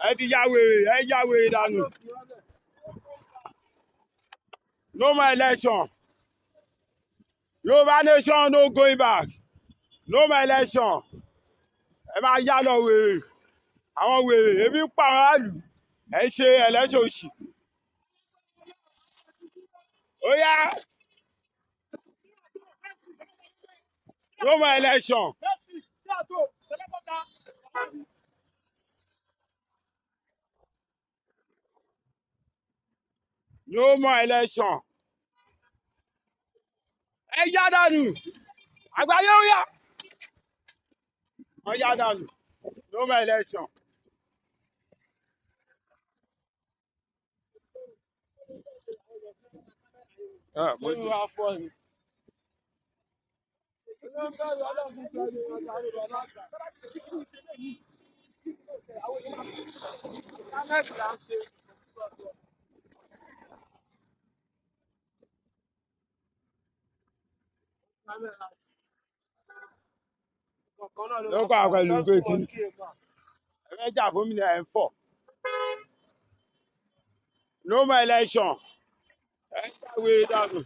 Ẹ ti ya wèrè dànù. No more election. Yoruba nation no going back. No more election. Ẹ máa yá lọ wèrè. Àwọn wèrè ebi ń pa àwọn àlù. Ẹ ṣe election òṣì. Ó yá. No more election. No more election. Ẹ yá dànù. Àgbáyé ó yá. Wọ́n yá dànù. No more election. Mo ní wá fọ́ ni. Lọ́kọ̀ àpẹẹlú pé kí ẹ fẹ́ jà fún mi ní ẹ̀ ń fọ̀. No more election. Ẹ jáwé dànù.